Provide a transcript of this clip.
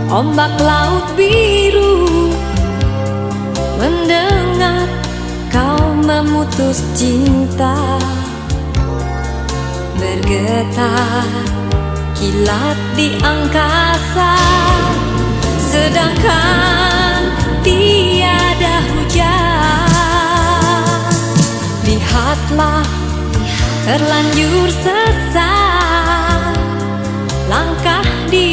ombak laut biru, mendengar kau memutus cinta. Bergetar kilat di angkasa, sedangkan tiada hujan. Lihatlah, terlanjur sesat langkah di